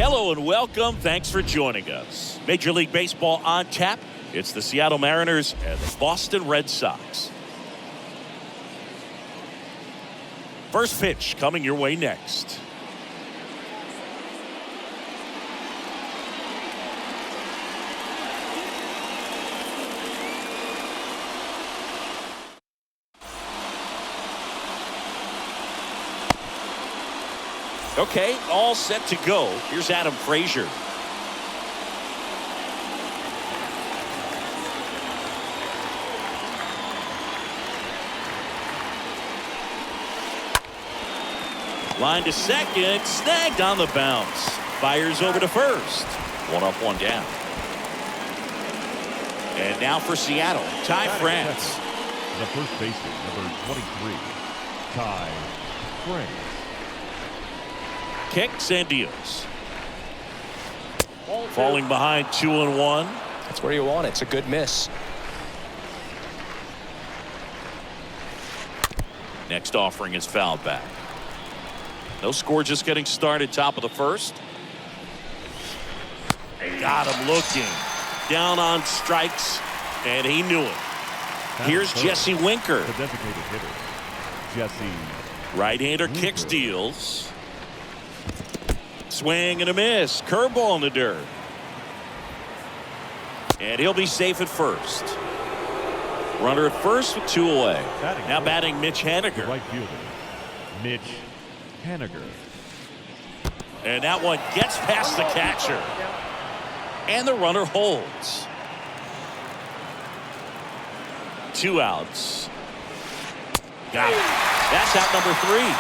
Hello and welcome. Thanks for joining us. Major League Baseball on tap. It's the Seattle Mariners and the Boston Red Sox. First pitch coming your way next. Okay, all set to go. Here's Adam Frazier. Line to second, snagged on the bounce. Fires over to first. One up, one down. And now for Seattle, Ty France. The first baseman, number 23, Ty France. Kicks and deals. Falling behind 2-1. That's where you want it. It's a good miss. Next offering is fouled back. No score, just getting started. Top of the first. Got him looking. Down on strikes, and he knew it. Here's Jesse Winker. The designated hitter, Jesse. Right-hander kicks, deals. Swing and a miss. Curveball in the dirt. And he'll be safe at first. Runner at first with 2 away. Now batting Mitch Haniger. Right fielder, Mitch Haniger. And that one gets past the catcher. And the runner holds. 2 outs. Got it. That's out number 3.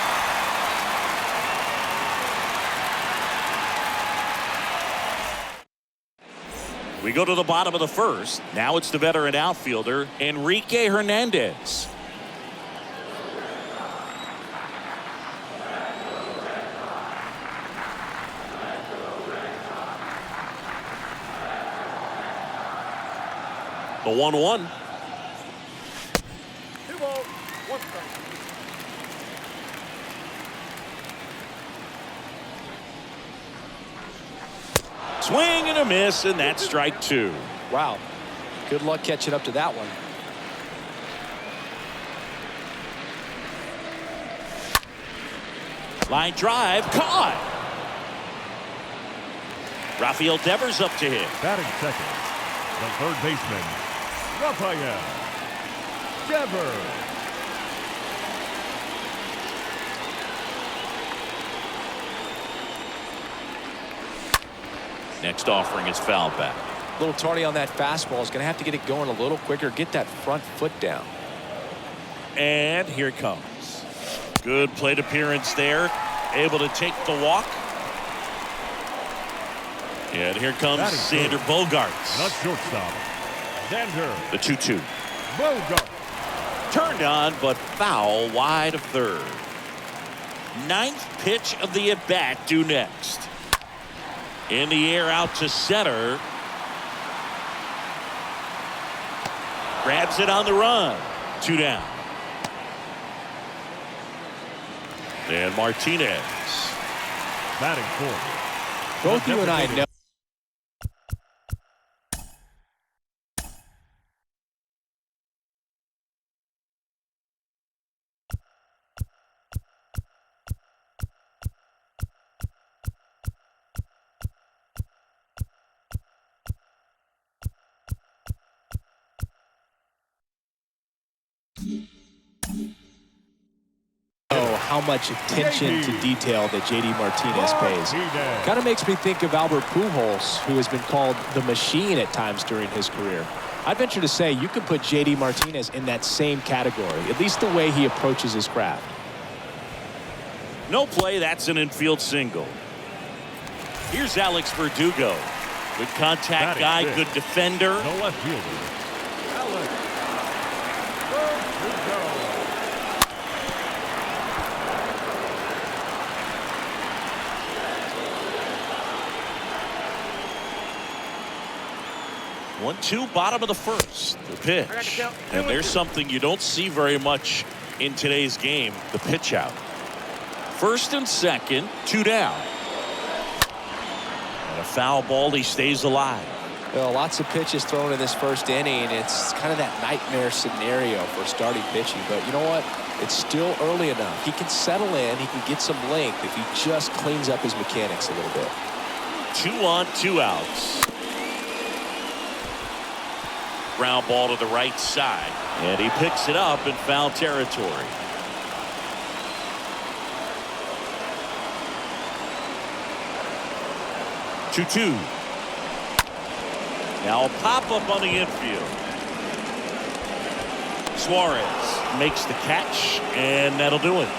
We go to the bottom of the first. Now it's the veteran outfielder, Enrique Hernandez. The 1-1. 2 balls, 1 strike. Swing and a miss, and that's strike 2. Wow. Good luck catching up to that one. Line drive, caught. Rafael Devers up to hit. Batting second, the third baseman, Rafael Devers. Next offering is fouled back. A little tardy on that fastball. Is going to have to get it going a little quicker. Get that front foot down. And here it comes. Good plate appearance there. Able to take the walk. And here comes Xander Bogaerts. Not shortstop, Xander. The 2-2. Bogaerts. Turned on, but foul wide of third. 9th pitch of the at-bat due next. In the air out to center. Grabs it on the run. 2 down. And Martinez. Batting fourth. Both you and I know. How much attention to detail that JD Martinez pays. Kind of makes me think of Albert Pujols, who has been called the machine at times during his career. I'd venture to say you could put JD Martinez in that same category, at least the way he approaches his craft. No play, that's an infield single. Here's Alex Verdugo. Good contact guy, good defender. The left fielder, Alex Verdugo. 1-2, bottom of the first. The pitch. And there's something you don't see very much in today's game, the pitch out. First and second, 2 down. a foul ball. He stays alive. Well, lots of pitches thrown in this first inning. It's kind of that nightmare scenario for starting pitching. But you know what? It's still early enough. He can settle in. He can get some length if he just cleans up his mechanics a little bit. 2 on, 2 outs. Ground ball to the right side. And he picks it up in foul territory. 2-2. Now a pop-up on the infield. Suarez makes the catch, and that'll do it.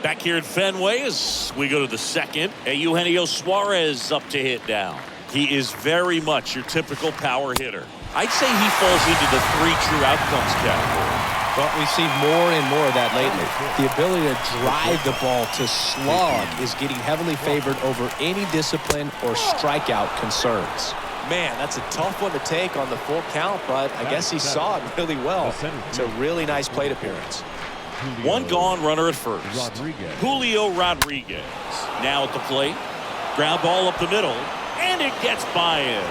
Back here at Fenway as we go to the second. Eugenio Suarez up to hit down. He is very much your typical power hitter. I'd say he falls into the 3 true outcomes category. Well, we see more and more of that lately. The ability to drive the ball to slug is getting heavily favored over any discipline or strikeout concerns. Man, that's a tough one to take on the full count, but I guess he saw it really well. It's a really nice plate appearance. 1 gone, runner at first. Julio Rodriguez now at the plate. Ground ball up the middle, and it gets by him.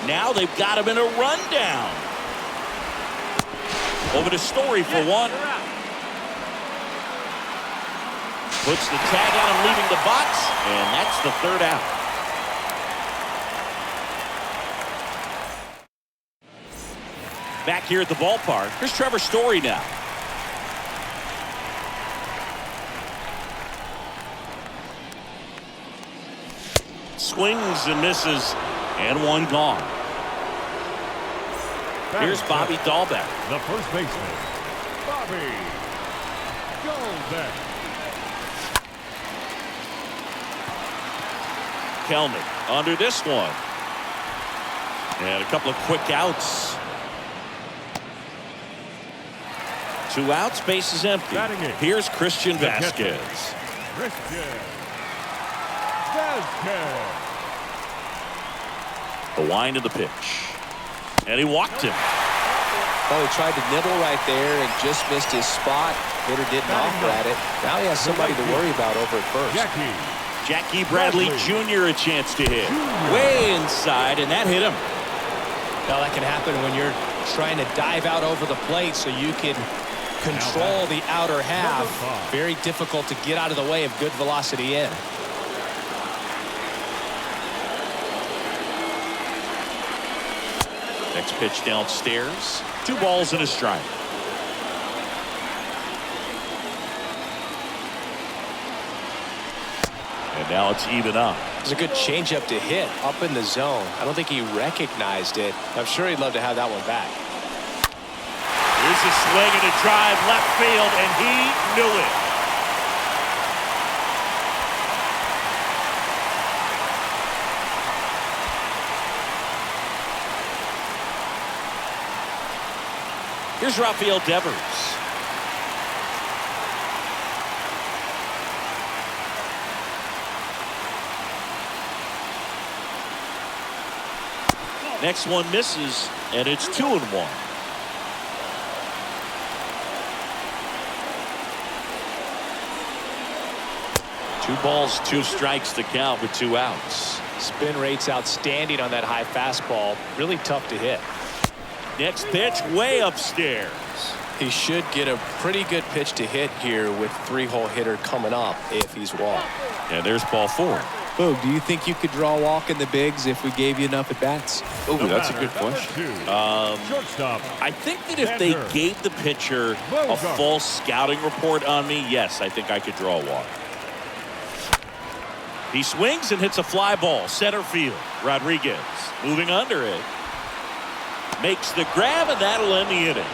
Now they've got him in a rundown. Over to Story for 1. Puts the tag on him leaving the box, and that's the 3rd out. Back here at the ballpark, here's Trevor Story now. Swings and misses, and 1 gone. Here's Bobby Dahlbeck. The first baseman, Bobby Dahlbeck. Kelnick under this one. And a couple of quick outs. 2 outs, base is empty. Here's Christian Vasquez. Christian Vasquez. The wind of the pitch. And he walked him. Well, he tried to nibble right there and just missed his spot. Hitter didn't offer at it. Now he has somebody to worry about over at first. Jackie Bradley Jr. a chance to hit. Way inside, and that hit him. Now that can happen when you're trying to dive out over the plate so you can control the outer half. Very difficult to get out of the way of good velocity in. Next pitch downstairs. 2 balls and a strike. And now it's even up. It's a good changeup to hit up in the zone. I don't think he recognized it. I'm sure he'd love to have that one back. Here's a swing and a drive left field, and he knew it. Here's Rafael Devers. Next one misses, and it's 2-1. Two balls, 2 strikes to count with 2 outs. Spin rate's outstanding on that high fastball. Really tough to hit. Next pitch way upstairs. He should get a pretty good pitch to hit here with 3-hole hitter coming up if he's walked. And there's ball 4. Boog, do you think you could draw a walk in the bigs if we gave you enough at bats? Oh, that's a good question. I think that if they gave the pitcher a full scouting report on me, yes, I think I could draw a walk. He swings and hits a fly ball center field. Rodriguez moving under it. Makes the grab, and that'll end the inning.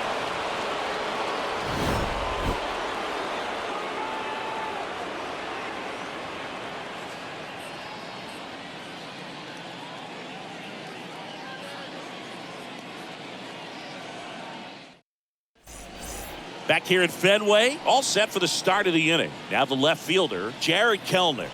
Back here at Fenway, all set for the start of the inning. Now the left fielder, Jared Kelnick.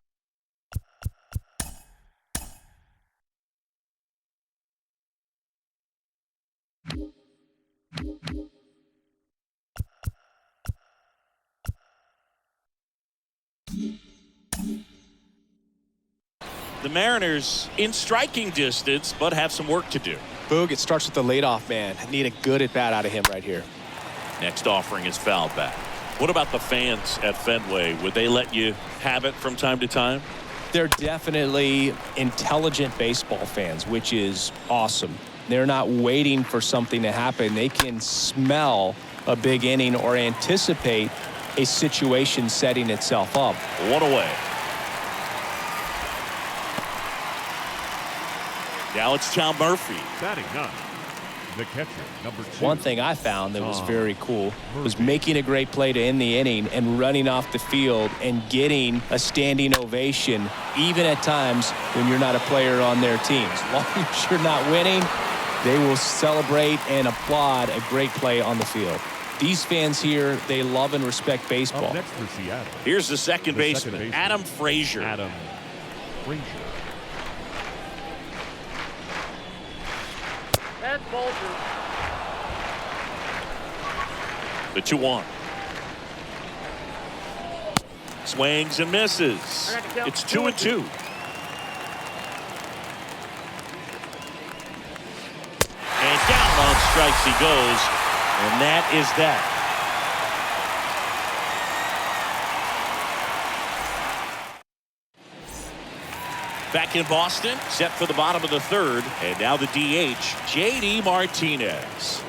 Mariners in striking distance, but have some work to do. Boog, it starts with the leadoff man. I need a good at-bat out of him right here. Next offering is fouled back. What about the fans at Fenway? Would they let you have it from time to time? They're definitely intelligent baseball fans, which is awesome. They're not waiting for something to happen. They can smell a big inning or anticipate a situation setting itself up. One away. Now it's Tom Murphy. Batting ninth, the catcher, number 2. One thing I found that was very cool was making a great play to end the inning and running off the field and getting a standing ovation, even at times when you're not a player on their team. As long as you're not winning, they will celebrate and applaud a great play on the field. These fans here, they love and respect baseball. Up next for Seattle. Here's the second baseman, Adam Frazier. Adam Frazier. That's Bolger. The 2-1. Swings and misses. It's 2-2. And down on strikes he goes. And that is that. Back in Boston, set for the bottom of the third. And now the DH, JD Martinez.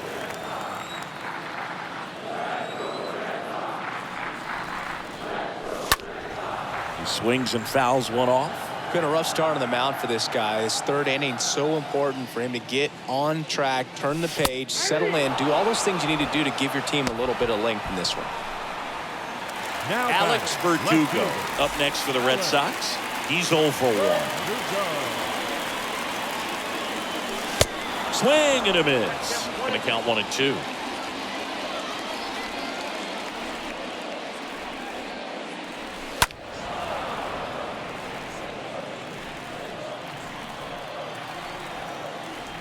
He swings and fouls one off. Been a rough start on the mound for this guy. His third inning so important for him to get on track, turn the page, settle in, do all those things you need to do to give your team a little bit of length in this one. Now Alex Verdugo up next for the Red Sox. He's 0 for 1. Swing and a miss. Gonna count 1-2.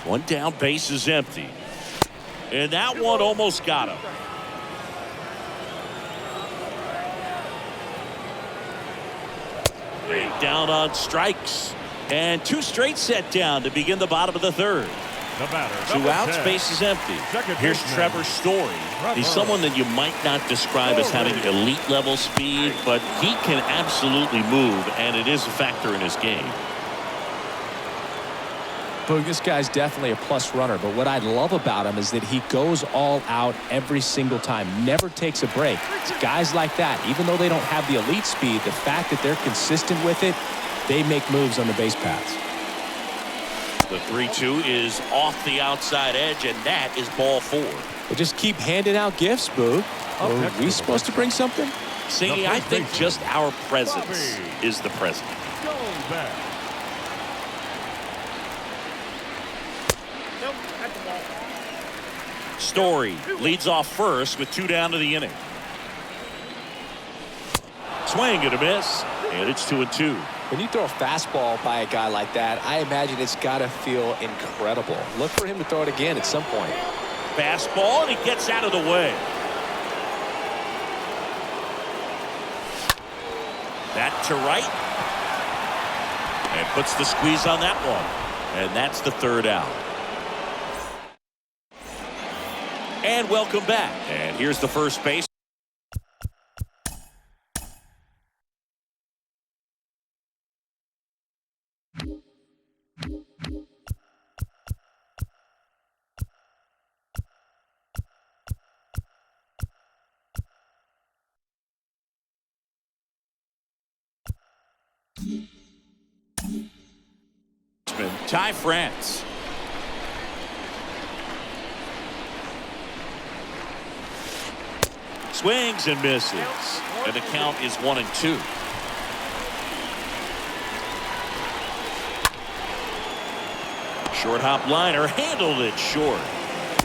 One down, base is empty. And that one almost got him. Down on strikes. And 2 straight set down to begin the bottom of the third. The batter, 2 outs, base is empty. Here's Trevor Story. He's someone that you might not describe as having elite level speed, but he can absolutely move, and it is a factor in his game. Boog, this guy's definitely a plus runner, but what I love about him is that he goes all out every single time, never takes a break. It's guys like that, even though they don't have the elite speed, the fact that they're consistent with it, they make moves on the base paths. The 3-2 is off the outside edge, and that is ball 4. They just keep handing out gifts, Boog. Are we supposed to bring something? See, I think just our presence is the present. Goes back. Story leads off first with 2 down to the inning. Swing and a miss, and it's 2-2. When you throw a fastball by a guy like that, I imagine it's got to feel incredible. Look for him to throw it again at some point. Fastball, and he gets out of the way. That to right. And puts the squeeze on that one. And that's the 3rd out. And welcome back. And here's the first base. Ty France. Swings and misses. And the count is 1-2. Short hop liner, handled it short.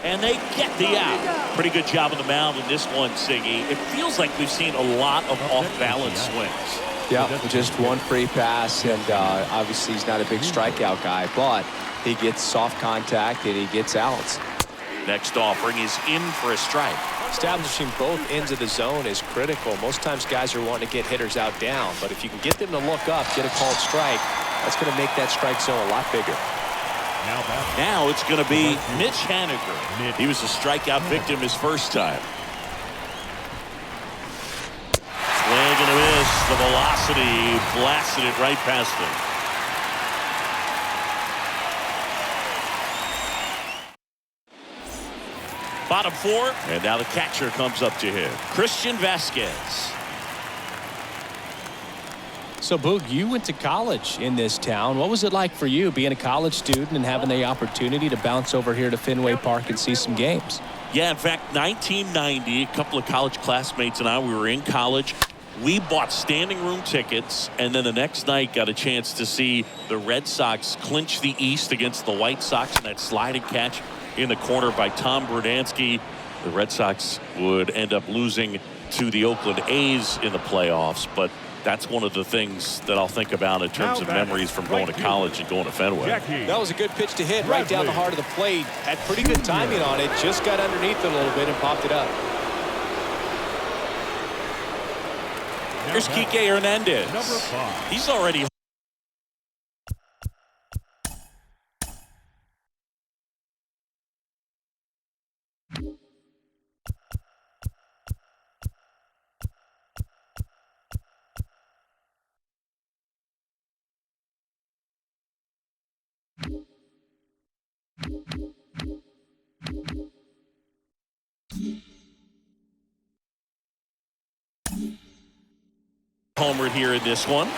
And they get the out. Pretty good job on the mound in this one, Siggy. It feels like we've seen a lot of off-balance swings. Yeah, just one free pass, and obviously he's not a big strikeout guy, but he gets soft contact and he gets outs. Next offering is in for a strike. Establishing both ends of the zone is critical. Most times guys are wanting to get hitters out down, but if you can get them to look up, get a called strike, That's going to make that strike zone a lot bigger. Now it's going to be Mitch Haniger. He was a strikeout victim his first time. Swing and a miss. The velocity blasted it right past him. Bottom four, and now the catcher comes up to him. Christian Vasquez. So, Boog, you went to college in this town. What was it like for you being a college student and having the opportunity to bounce over here to Fenway Park and see some games? Yeah, in fact, 1990, a couple of college classmates and I, we were in college. We bought standing room tickets, and then the next night got a chance to see the Red Sox clinch the East against the White Sox in that sliding catch in the corner by Tom Brudansky. The Red Sox would end up losing to the Oakland A's in the playoffs, but that's one of the things that I'll think about in terms of memories from going to college and going to Fenway. That was a good pitch to hit right down the heart of the plate. Had pretty good timing on it. Just got underneath it a little bit and popped it up. Here's Kike Hernandez. Number 5. He's already homered here in this one.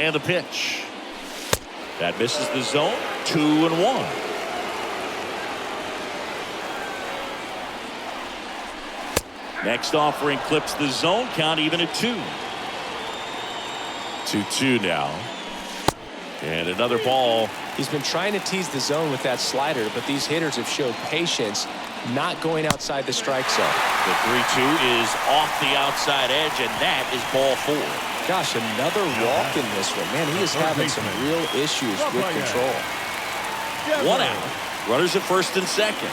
And the pitch. That misses the zone. 2-1. Next offering clips the zone. Count even at 2. 2-2 now. And another ball. He's been trying to tease the zone with that slider, but these hitters have showed patience, not going outside the strike zone. The 3-2 is off the outside edge, and that is ball 4. Gosh, another walk in this one. Man, he is having some real issues with control. 1 out. Runners at first and second.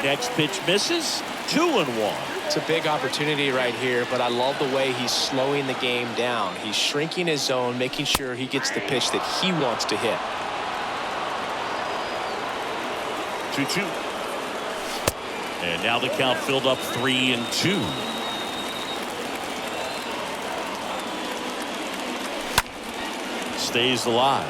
Next pitch misses. 2-1. It's a big opportunity right here, but I love the way he's slowing the game down. He's shrinking his zone, making sure he gets the pitch that he wants to hit. 2-2. And now the count filled up 3-2. Stays alive.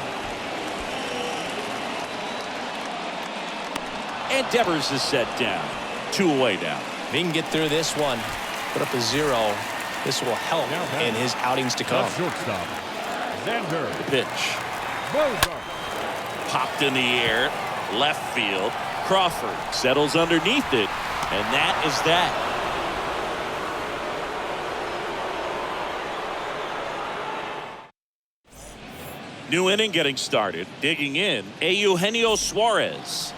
And Devers is set down. 2 away now. If he can get through this one, put up a 0, this will help in his outings to come. Shortstop. Xander. The pitch. Popped in the air. Left field. Crawford settles underneath it. And that is that. New inning getting started. Digging in, Eugenio Suarez.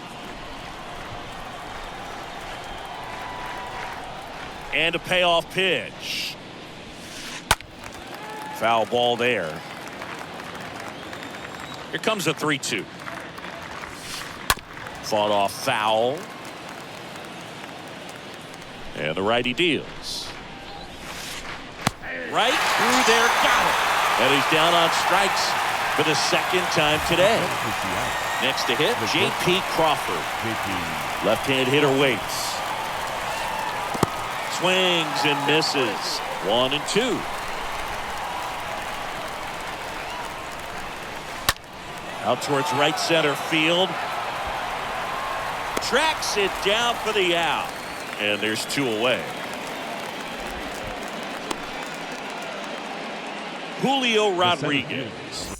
And a payoff pitch. Foul ball there. Here comes a 3-2. Fought off foul. And the righty deals. Right through there, got it. And he's down on strikes for the second time today. Next to hit, J.P. Crawford. Left-hand hitter waits. Swings and misses. 1-2. Out towards right center field. Tracks it down for the out. And there's 2 away. Julio Rodriguez.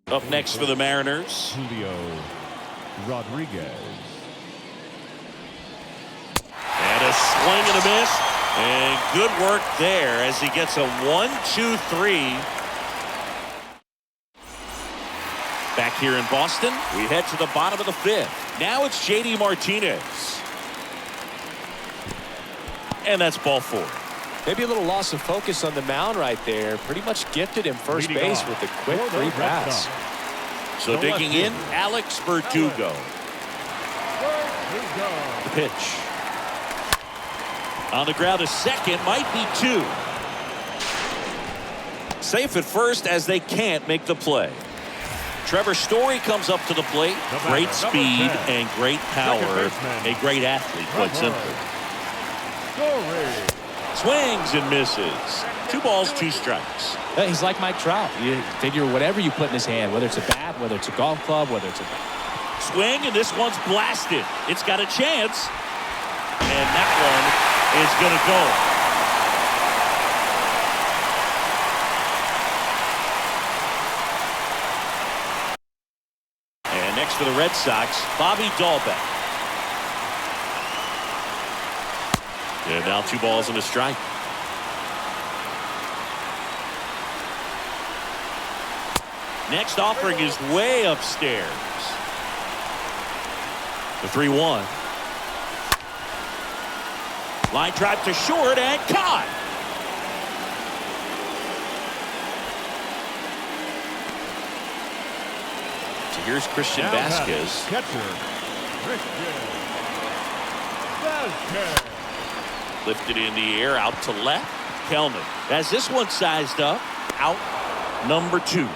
Up next for the Mariners, Julio Rodriguez. And a swing and a miss. And good work there as he gets a 1-2-3. Back here in Boston, we head to the bottom of the 5th. Now it's J.D. Martinez. And that's ball 4. Maybe a little loss of focus on the mound right there. Pretty much gifted him first Leading base off with a quick for the free Red pass. Sox. So The digging left in, fielder, Alex Verdugo. Verdugo. The pitch. On the ground, a second, might be 2. Safe at first as they can't make the play. Trevor Story comes up to the plate. Great speed and great power. A great athlete, quite simply. Swings and misses. 2 balls, 2 strikes. He's like Mike Trout. You figure whatever you put in his hand, whether it's a bat, whether it's a golf club, whether it's a... Swing, and this one's blasted. It's got a chance. And that one is going to go. And next for the Red Sox, Bobby Dahlbeck. And now 2 balls and a strike. Next offering is way upstairs. The 3-1. Line drive to short and caught. So here's Christian Vasquez. Catcher, Christian Vasquez. Lifted in the air, out to left. Kelman has this one sized up. Out number 2.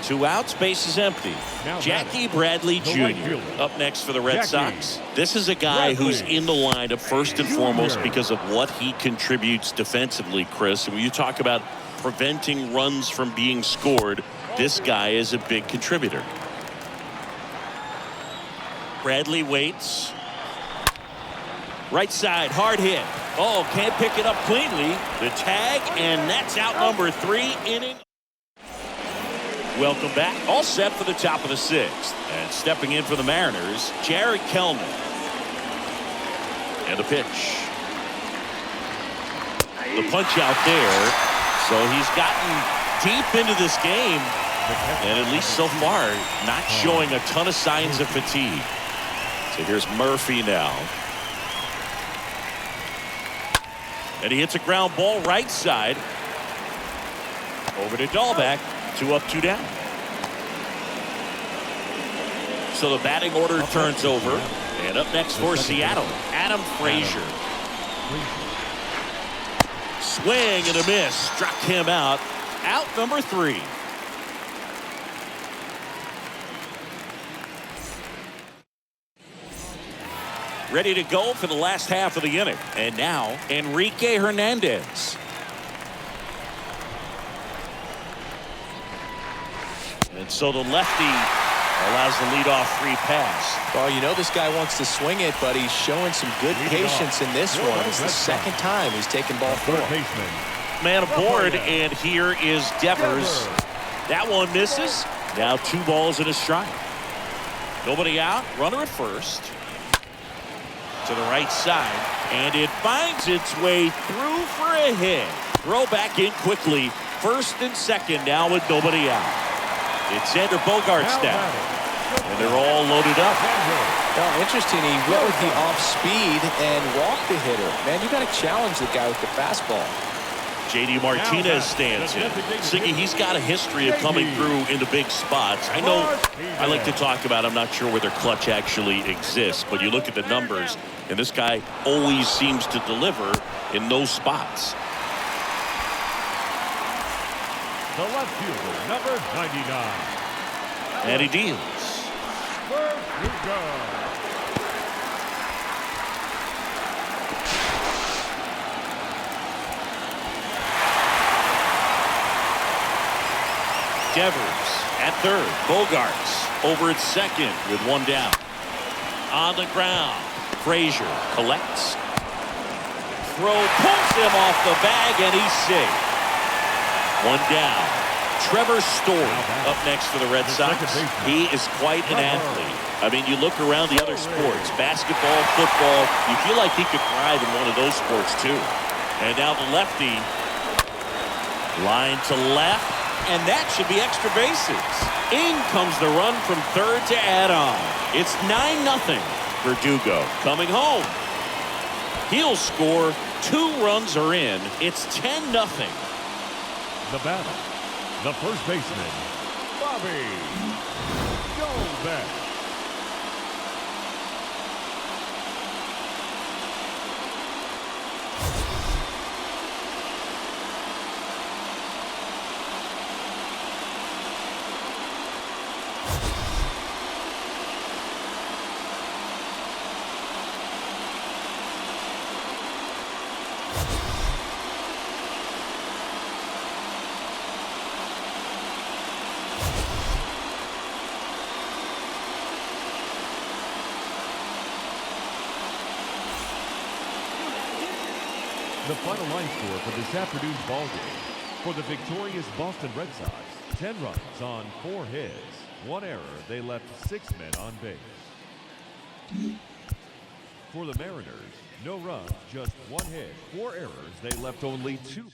2 outs, base is empty. Jackie Bradley Jr. up next for the Red Sox. This is a guy who's in the lineup first and foremost because of what he contributes defensively, Chris. And when you talk about preventing runs from being scored, this guy is a big contributor. Bradley waits. Right side, hard hit. Oh, can't pick it up cleanly. The tag, and that's out number 3 inning. Welcome back. All set for the top of the 6th. And stepping in for the Mariners, Jared Kelman. And the pitch. The punch out there. So he's gotten deep into this game. And at least so far, not showing a ton of signs of fatigue. So here's Murphy now. And he hits a ground ball right side. Over to Dahlbeck. 2 up, 2 down. So the batting order turns over. And up next for Seattle, Adam Frazier. Swing and a miss. Struck him out. Out number 3. Ready to go for the last half of the inning. And now, Enrique Hernandez. And so the lefty allows the leadoff free pass. Well, you know this guy wants to swing it, but he's showing some good patience in this one. It's the second time he's taken ball 4. Man aboard, and here is Devers. That one misses. Now 2 balls and a strike. Nobody out. Runner at first. To the right side, and it finds its way through for a hit. Throw back in quickly. First and second now with nobody out. It's Xander Bogaerts down, and they're all loaded up. Well, interesting. He went with the off speed and walked the hitter. Man, you got to challenge the guy with the fastball. JD Martinez stands in. Siggy, he's got a history of coming through into big spots. I know I like to talk about, I'm not sure whether clutch actually exists, but you look at the numbers, and this guy always seems to deliver in those spots. The left fielder, number 99. And he deals. Devers at third. Bogaerts over at second with 1 down. On the ground, Frazier collects. Throw pulls him off the bag, and he's safe. 1 down. Trevor Story up next for the Red Sox. He is quite an athlete. I mean, you look around the other sports, basketball, football, you feel like he could thrive in one of those sports too. And now the lefty. Line to left, and that should be extra bases. In comes the run from third to add on. It's 9-0. Verdugo coming home. He'll score. 2 runs are in. It's 10-0. The batter, the first baseman, Bobby Goldbeck. The final line score for this afternoon's ball game. For the victorious Boston Red Sox, 10 runs on 4 hits. 1 error, they left 6 men on base. For the Mariners, no runs, just 1 hit. 4 errors, they left only 2.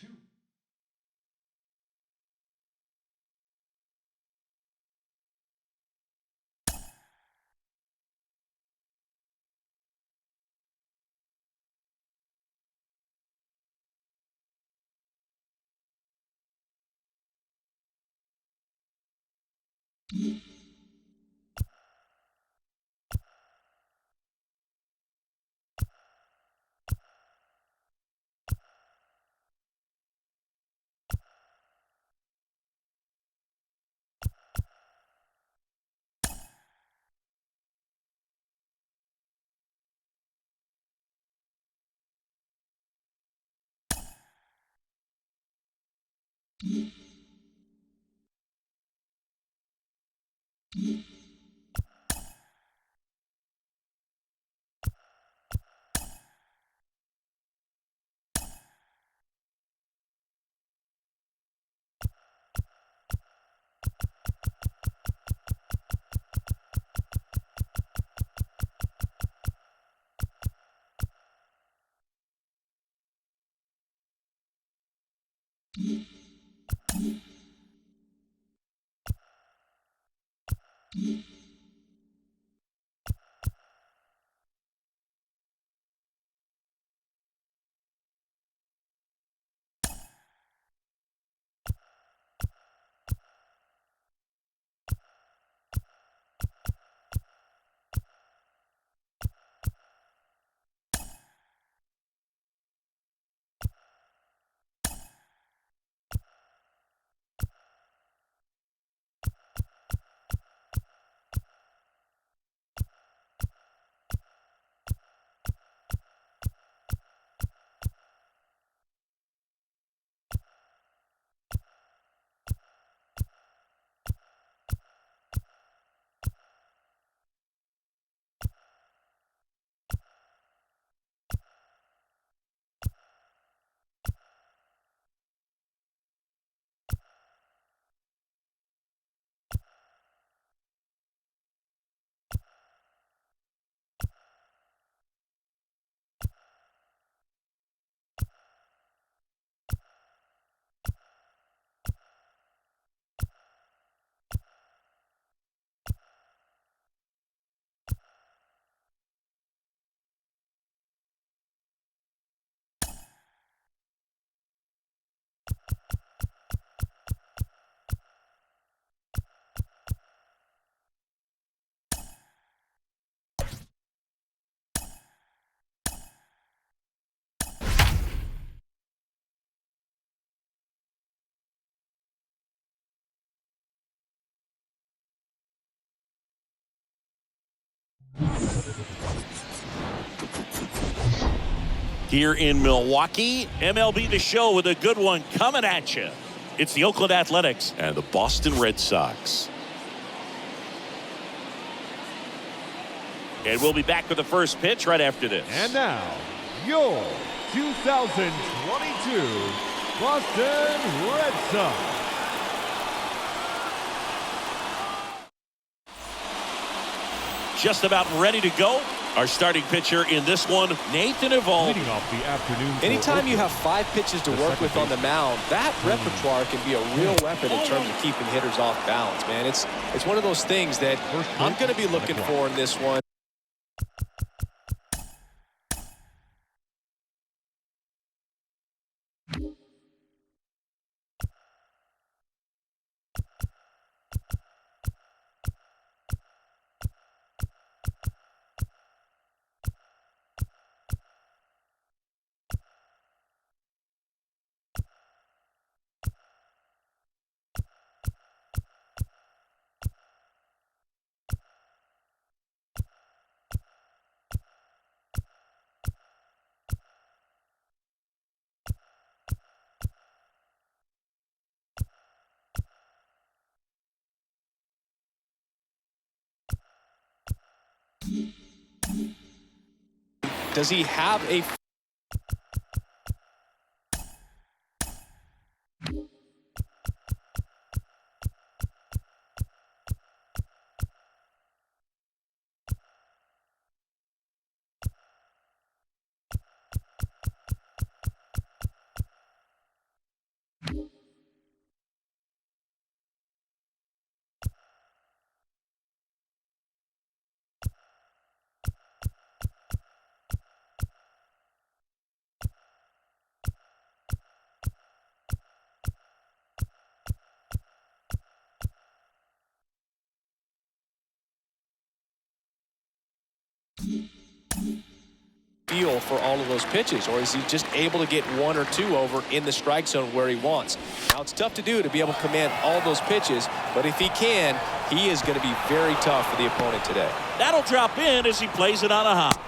Here in Milwaukee, MLB The Show with a good one coming at you. It's the Oakland Athletics and the Boston Red Sox. And we'll be back with the first pitch right after this. And now, your 2022 Boston Red Sox. Just about ready to go. Our starting pitcher in this one, Nathan Eovaldi. Leading off the afternoon. Anytime you have 5 pitches to work with on the mound, that repertoire can be a real weapon in terms of keeping hitters off balance, man. It's one of those things that I'm going to be looking for in this one. Does he have a feel for all of those pitches, or is he just able to get one or two over in the strike zone where he wants? Now, it's tough to do to be able to command all those pitches, but if he can, he is going to be very tough for the opponent today. That'll drop in as he plays it on a hop.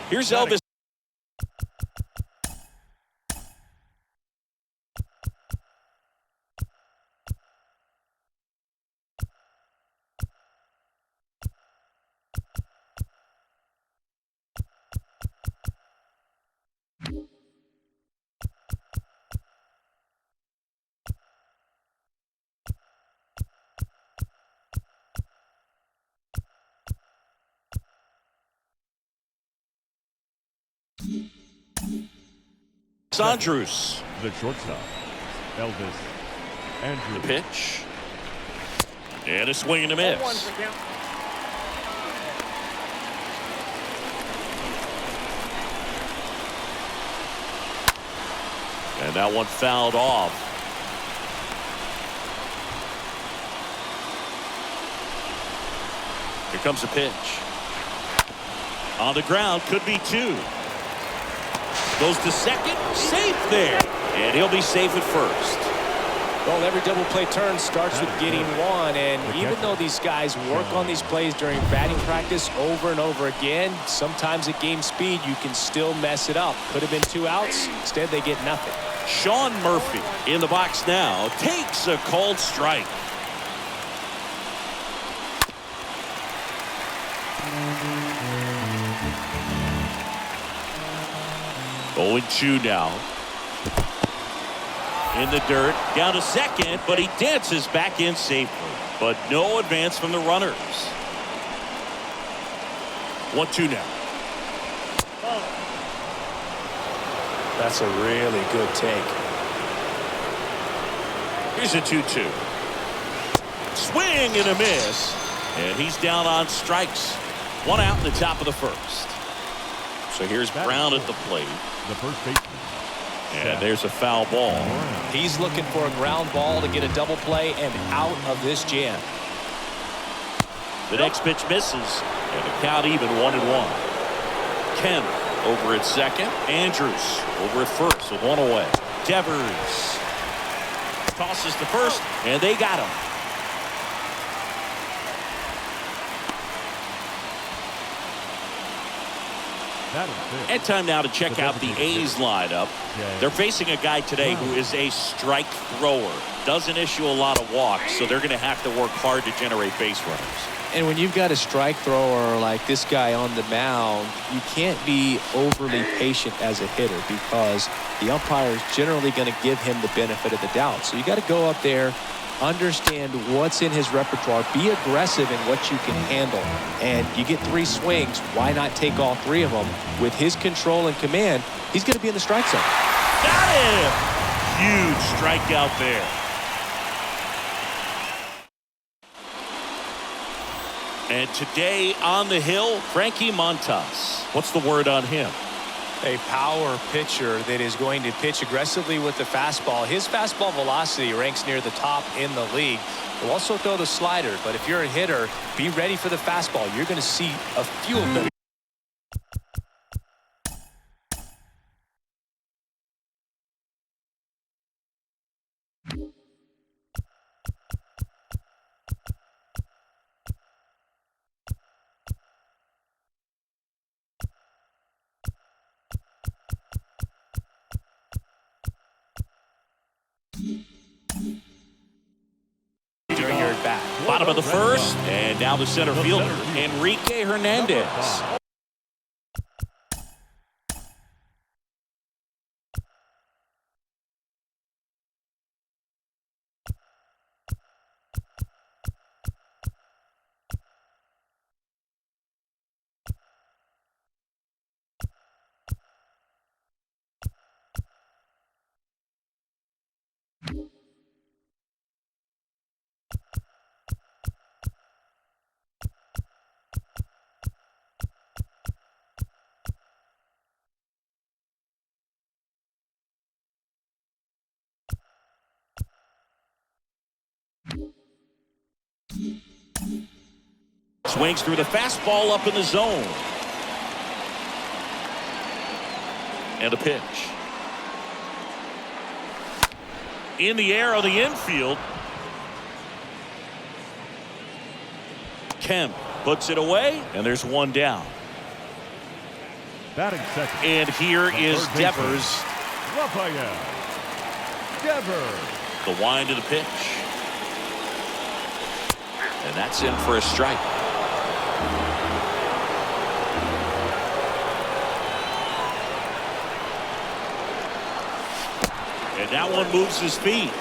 Here's Elvis. Andrews. The shortstop, Elvis Andrews. The pitch. And a swing and a miss. And that one fouled off. Here comes the pitch. On the ground, could be two. Goes to second, safe there. And he'll be safe at first. Well, every double play turn starts with getting one, and even though these guys work on these plays during batting practice over and over again, sometimes at game speed you can still mess it up. Could have been 2 outs. Instead, they get nothing. Sean Murphy in the box now takes a called strike. Going 2 now. In the dirt, down to second, but he dances back in safely. But no advance from the runners. 1-2 now. That's a really good take. Here's a 2-2. Swing and a miss. And he's down on strikes. 1 out in the top of the first. So here's Brown at the plate. The first baseman. And there's a foul ball. He's looking for a ground ball to get a double play and out of this jam. The next pitch misses, and the count even 1-1. Kemp over at second. Andrews over at first with 1 away. Devers tosses to first, and they got him. And time now to check out the A's lineup. They're facing a guy today who is a strike thrower. Doesn't issue a lot of walks, so they're going to have to work hard to generate base runners. And when you've got a strike thrower like this guy on the mound, you can't be overly patient as a hitter because the umpire is generally going to give him the benefit of the doubt. So you got to go up there, understand what's in his repertoire, be aggressive in what you can handle. And you get 3 swings, why not take all 3 of them? With his control and command, he's going to be in the strike zone. Got him! Huge strikeout there. And today on the hill, Frankie Montas. What's the word on him? A power pitcher that is going to pitch aggressively with the fastball. His fastball velocity ranks near the top in the league. He'll also throw the slider, but if you're a hitter, be ready for the fastball. You're going to see a few of them. Bottom of the first, and now the center fielder, Enrique Hernandez. Swings through the fastball up in the zone. And a pitch. In the air on the infield. Kemp puts it away, and there's one down. Batting second. And here is Devers. Rafael Devers. The wind to the pitch. And that's in for a strike. And that one moves his feet.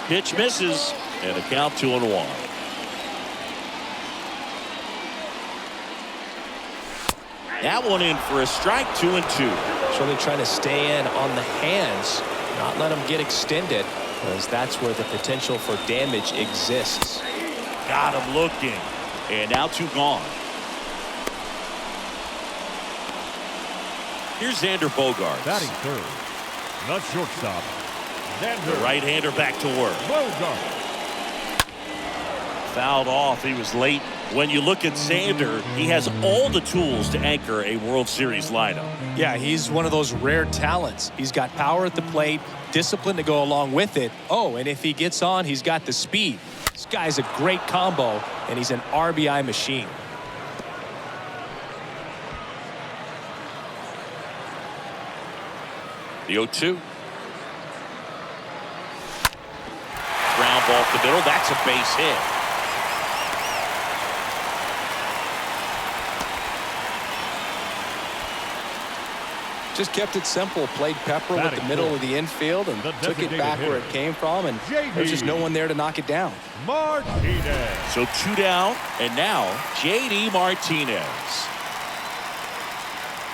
Pitch misses, and a count 2-1. That one in for a strike, 2-2. Really trying to stay in on the hands, not let them get extended, because that's where the potential for damage exists. Got him looking, and now 2 gone. Here's Xander Bogaerts. Batting third, the shortstop, Xander. The right-hander back to work. Bogaerts. Fouled off. He was late. When you look at Xander, he has all the tools to anchor a World Series lineup. Yeah, he's one of those rare talents. He's got power at the plate, discipline to go along with it. Oh, and if he gets on, he's got the speed. This guy's a great combo, and he's an RBI machine. The 0-2. Ground ball off the middle. That's a base hit. Just kept it simple. Played pepper with the middle of the infield and took it back where it came from, and there's just no one there to knock it down. Martinez. So 2 down, and now J.D. Martinez.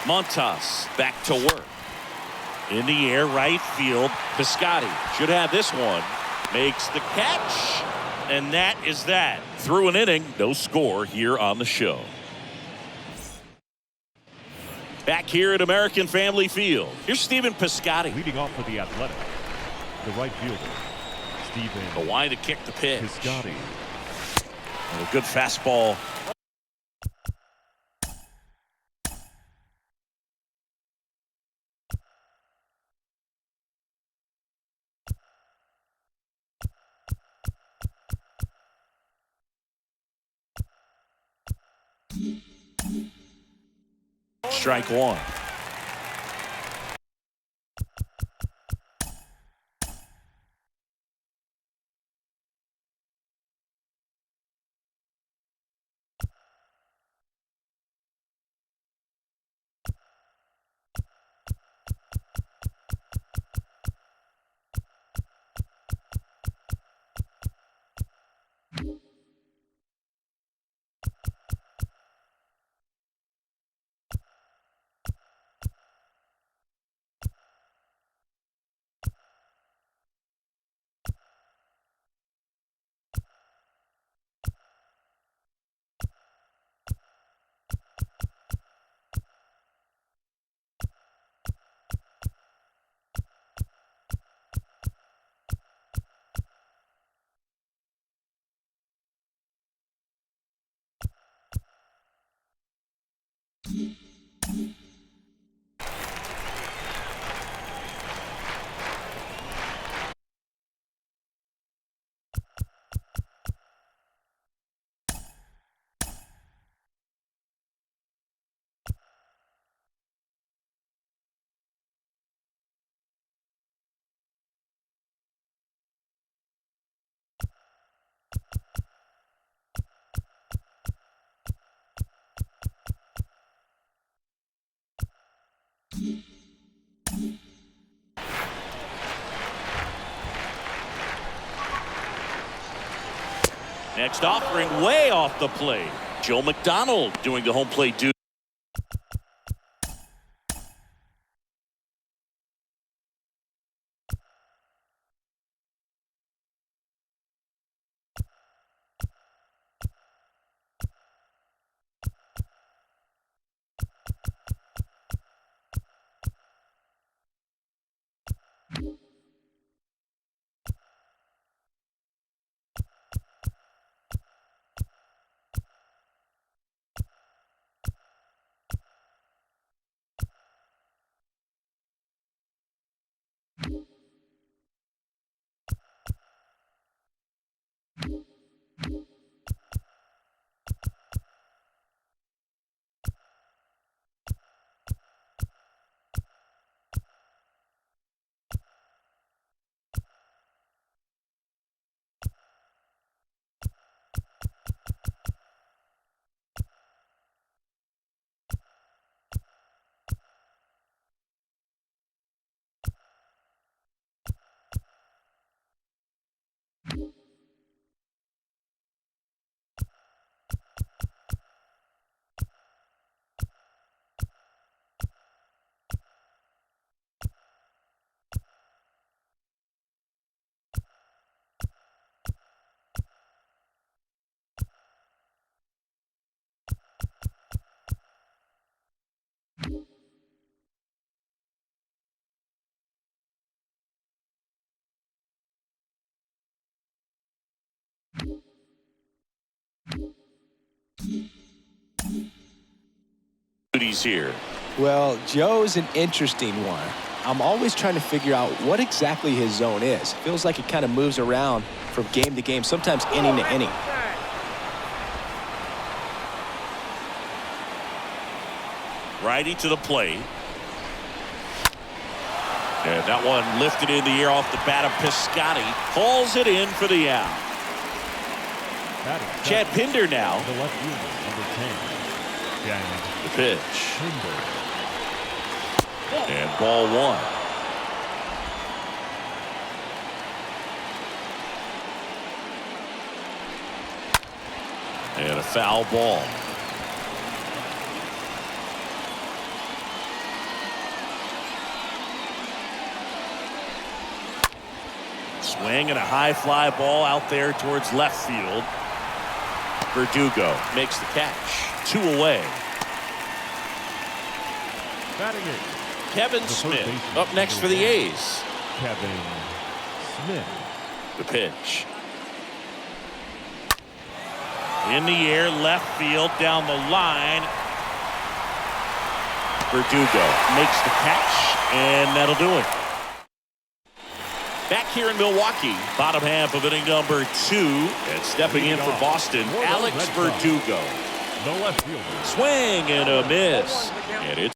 Montas back to work. In the air, right field. Piscotti should have this one. Makes the catch, and that is that. Through an inning, no score here on the show. Back here at American Family Field, here's Stephen Piscotti. Leading off for the Athletic, the right fielder, Stephen. The line to kick the pitch. Piscotti. And a good fastball. Strike 1. Next offering way off the plate. Joe McDonald doing the home plate duty. Duties here. Well, Joe's an interesting one. I'm always trying to figure out what exactly his zone is. Feels like it kind of moves around from game to game, sometimes inning to inning. Righty to the plate. And that one lifted in the air off the bat of Piscotti. Hauls it in for the out. Chad Pinder now. The left fielder, number 10. The pitch. And ball one. And a foul ball. Swing and a high fly ball out there towards left field. Verdugo makes the catch. 2 away. Batting it. Kevin Smith up next for the A's. Kevin Smith. The pitch. In the air, left field, down the line. Verdugo makes the catch, and that'll do it. Back here in Milwaukee, bottom half of inning number 2, and stepping in for Boston, Alex Verdugo. The left fielder. Swing and a miss, and it's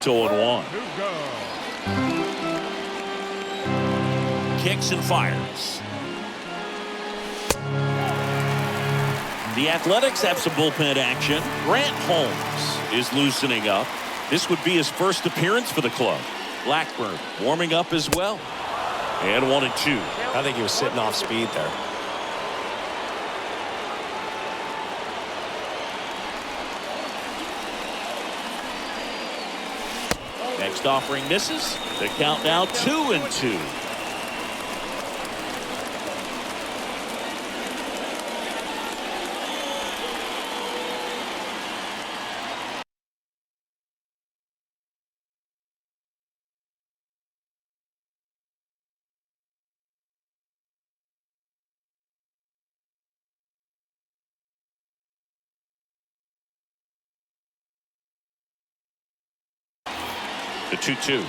Two and one. Kicks and fires. The Athletics have some bullpen action. Grant Holmes is loosening up. This would be his first appearance for the club. Blackburn warming up as well. And 1-2. I think he was sitting off speed there. Next offering misses. The count now 2-2. The 2-2.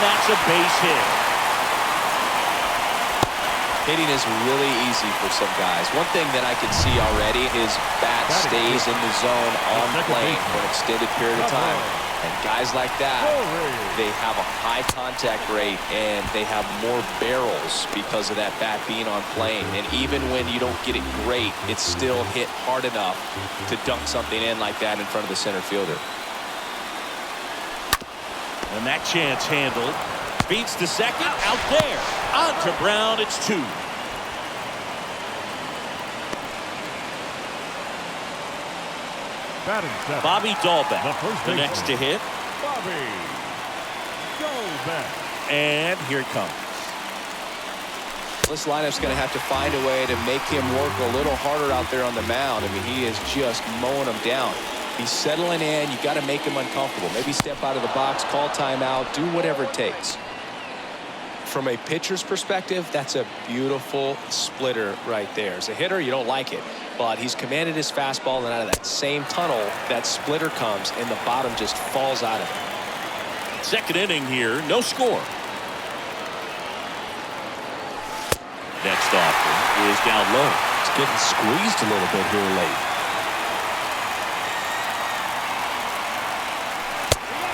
that's a base hit. Hitting is really easy for some guys. One thing that I can see already, his bat stays in the zone on plane for an extended period of time. And guys like that, they have a high contact rate and they have more barrels because of that bat being on plane. And even when you don't get it great, it's still hit hard enough to dunk something in like that in front of the center fielder. And that chance handled. Beats the second. Out there. On to Brown. It's 2. Bobby Dahlbeck, the next to hit. Bobby Dahlbeck. And here it comes. This lineup's going to have to find a way to make him work a little harder out there on the mound. I mean, he is just mowing them down. He's settling in. You got to make him uncomfortable. Maybe step out of the box, call timeout, do whatever it takes. From a pitcher's perspective, that's a beautiful splitter right there. As a hitter, you don't like it, but he's commanded his fastball, and out of that same tunnel, that splitter comes, and the bottom just falls out of it. Second inning here, no score. Next offer is down low. It's getting squeezed a little bit here late.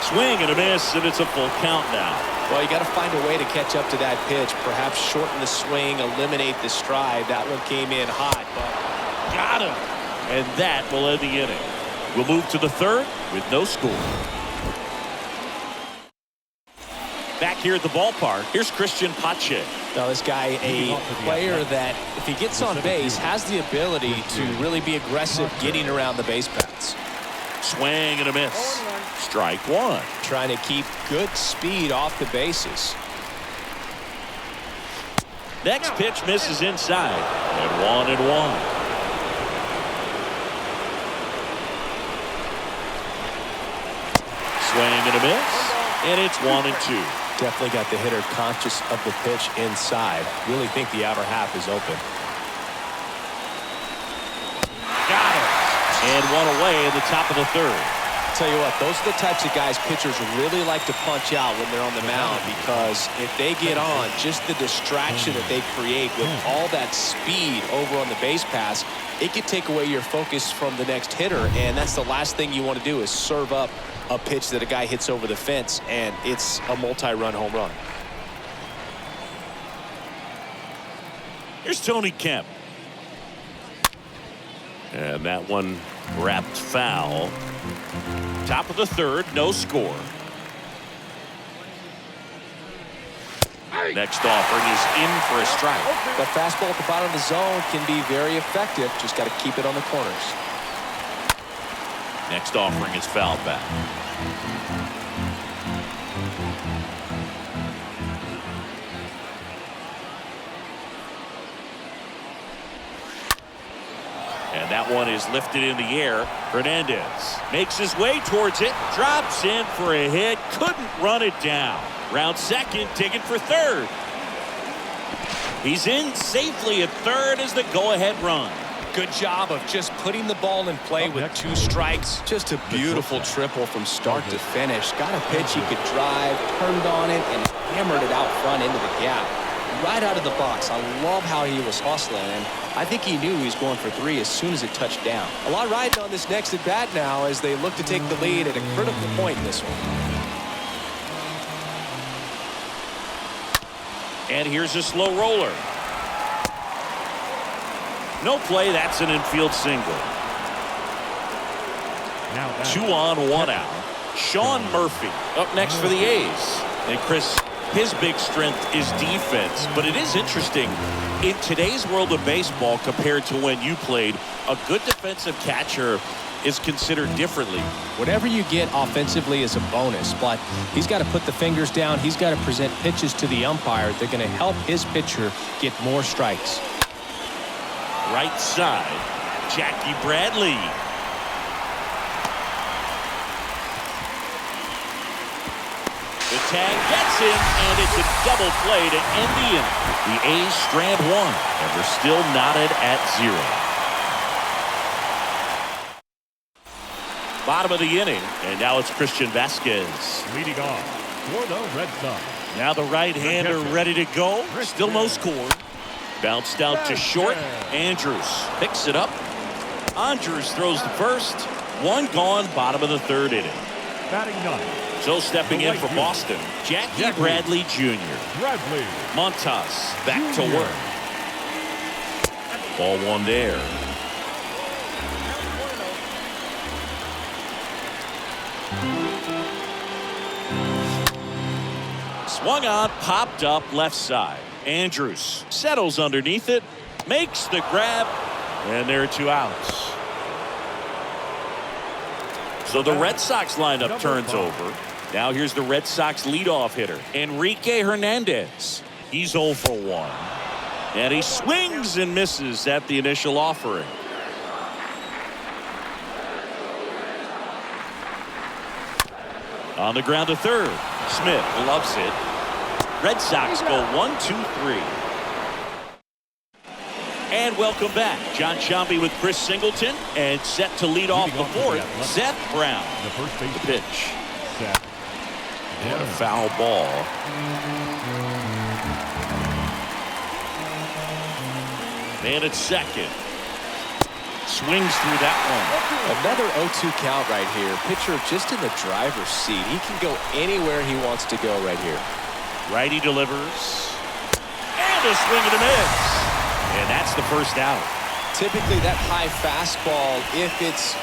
Swing and a miss, and it's a full count now. Well, you got to find a way to catch up to that pitch. Perhaps shorten the swing, eliminate the stride. That one came in hot, but got him. And that will end the inning. We'll move to the third with no score. Back here at the ballpark, here's Christian Pache. Now, this guy, a player that, if he gets on base, has the ability to really be aggressive getting around the base paths. Swing and a miss. Strike 1. Trying to keep good speed off the bases. Next pitch misses inside. And 1-1. Swing and a miss. And it's 1-2. Definitely got the hitter conscious of the pitch inside. Really think the outer half is open. Got it. And one away in the top of the third. Tell you what, those are the types of guys pitchers really like to punch out when they're on the mound, because if they get on, just the distraction that they create with all that speed over on the base pass, it could take away your focus from the next hitter, and that's the last thing you want to do is serve up a pitch that a guy hits over the fence, and it's a multi-run home run. Here's Tony Kemp. And that one wrapped foul. Top of the third, no score. Next offering is in for a strike. That fastball at the bottom of the zone can be very effective. Just got to keep it on the corners. Next offering is fouled back. And that one is lifted in the air. Hernandez makes his way towards it, drops in for a hit, couldn't run it down. Round second, digging for third. He's in safely at third as the go-ahead run. Good job of just putting the ball in play with 2 strikes. Just a beautiful triple from start to finish. Got a pitch he could drive, turned on it, and hammered it out front into the gap. Right out of the box. I love how he was hustling, and I think he knew he was going for 3 as soon as it touched down. A lot riding on this next at bat now as they look to take the lead at a critical point in this one. And here's a slow roller. No play, that's an infield single. Now 2 on, 1 out. Sean Murphy up next for the A's. And Chris, his big strength is defense, but it is interesting in today's world of baseball compared to when you played, a good defensive catcher is considered differently. Whatever you get offensively is a bonus, but he's got to put the fingers down. He's got to present pitches to the umpire. They're going to help his pitcher get more strikes. Right side, Jackie Bradley. The tag gets him, and it's a double play to end the inning. The A's strand 1, and they're still knotted at 0. Bottom of the inning, and now it's Christian Vasquez. leading off for the Red Sox, Now the right-hander ready to go. Still no score. Bounced out to short. Andrews picks it up. Andrews throws the first. One gone, bottom of the third inning. Batting ninth. So stepping in for Boston, Jackie Bradley Jr. Montas back to work. Ball one there. Swung on, popped up left side. Andrews settles underneath it, makes the grab, and there are 2 outs. So the Red Sox lineup turns over. Now here's the Red Sox leadoff hitter, Enrique Hernandez. He's 0 for 1. And he swings and misses at the initial offering. On the ground to third. Smith loves it. Red Sox go 1-2-3. And welcome back. John Sciambi with Chris Singleton. And set to lead off the fourth, Seth Brown. The pitch. And a foul ball. And at second. Swings through that one. Another 0-2 count right here. Pitcher just in the driver's seat. He can go anywhere he wants to go right here. Righty delivers. And a swing and a miss. And that's the first out. Typically that high fastball, if it's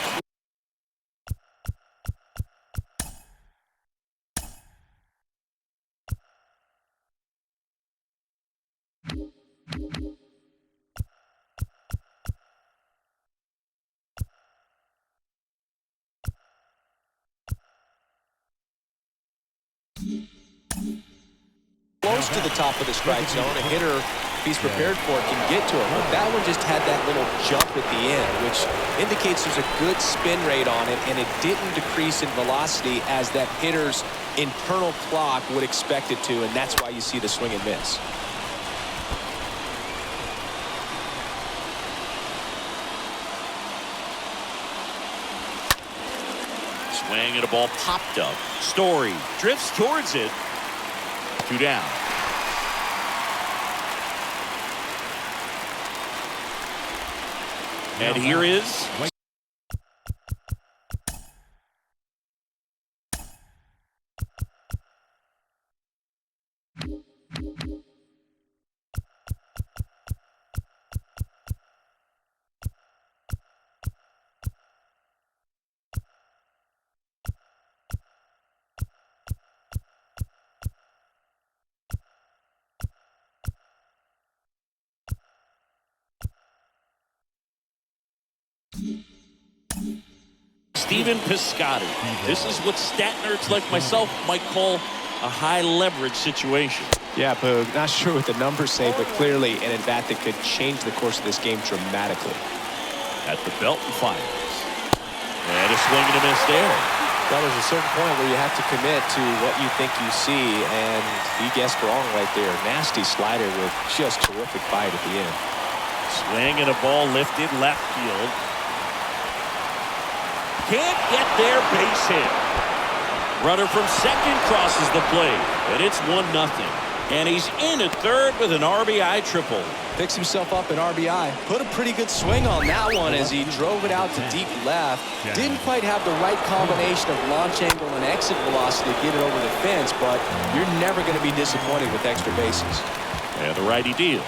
close to the top of the strike zone, a hitter, if he's prepared for it, can get to it. But that one just had that little jump at the end, which indicates there's a good spin rate on it, and it didn't decrease in velocity as that hitter's internal clock would expect it to, and that's why you see the swing and miss. Swing and a ball popped up. Story drifts towards it. 2 down. And here is Stephen Piscotti. This is what stat nerds like myself might call a high leverage situation. Yeah, Boog, not sure what the numbers say, but clearly an at-bat that could change the course of this game dramatically. At the belt and fires. And a swing and a miss there. Well, there's a certain point where you have to commit to what you think you see, and he guessed wrong right there. Nasty slider with just terrific bite at the end. Swing and a ball lifted left field. Can't get there, base hit. Runner from second crosses the plate, and it's 1-0. And he's in at third with an RBI triple. Picks himself up an RBI. Put a pretty good swing on that one as he drove it out to deep left. Didn't quite have the right combination of launch angle and exit velocity to get it over the fence, but you're never going to be disappointed with extra bases. And the righty deals.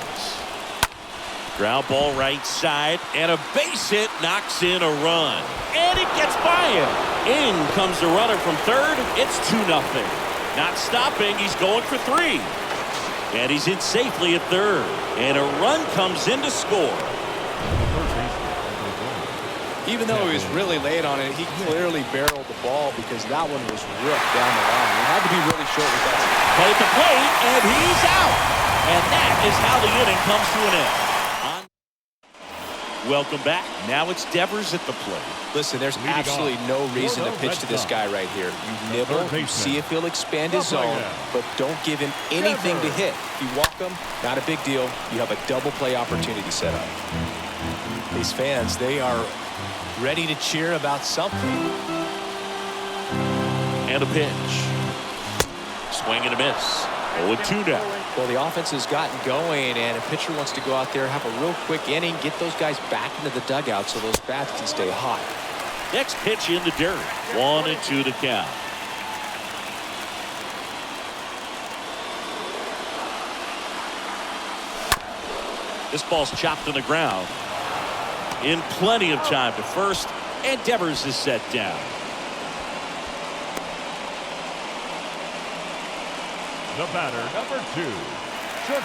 Ground ball right side, and a base hit knocks in a run. And it gets by him. In comes the runner from third. It's 2-0. Not stopping. He's going for 3. And he's in safely at third. And a run comes in to score. Even though he was really late on it, he clearly barreled the ball because that one was ripped down the line. He had to be really short with that. Play at the plate, and he's out. And that is how the inning comes to an end. Welcome back. Now it's Devers at the plate. Listen, there's absolutely no reason to pitch to this guy right here. You nibble, you see if he'll expand his zone, but don't give him anything to hit. If you walk him, not a big deal. You have a double play opportunity set up. These fans, they are ready to cheer about something. And a pitch. Swing and a miss. 0-2 now. Well, the offense has gotten going, and a pitcher wants to go out there, have a real quick inning, get those guys back into the dugout so those bats can stay hot. Next pitch in the dirt. 1-2 the count. This ball's chopped on the ground. In plenty of time to first, and Devers is set down. The batter, number 2.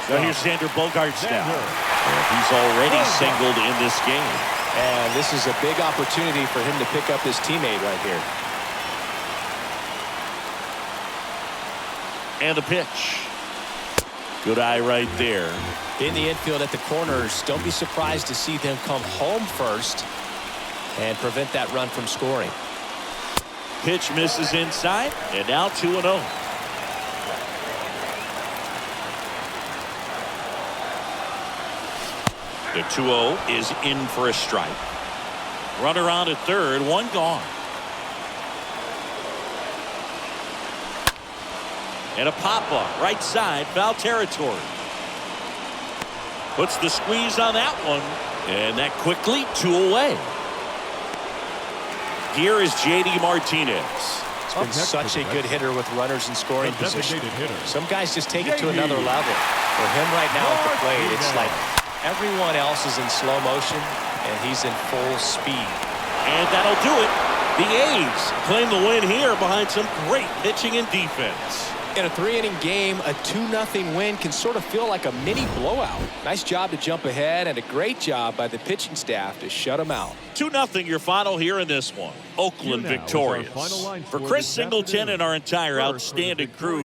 Now here's Xander Bogaerts now. And he's already singled in this game. And this is a big opportunity for him to pick up his teammate right here. And the pitch. Good eye right there. In the infield at the corners, don't be surprised to see them come home first and prevent that run from scoring. Pitch misses inside, and now 2-0. The 2-0 is in for a strike. Runner on at third, one gone. And a pop-up, right side, foul territory. Puts the squeeze on that one, and that quickly 2 away. Here is J.D. Martinez. He's been such a good hitter with runners in scoring position. Some guys just take it to another level. For him right now at the plate, it's like everyone else is in slow motion, and he's in full speed. And that'll do it. The A's claim the win here behind some great pitching and defense. In a 3-inning game, a 2-0 win can sort of feel like a mini blowout. Nice job to jump ahead, and a great job by the pitching staff to shut them out. 2-0 your final here in this one. Oakland victorious. For Chris Singleton and our entire outstanding crew.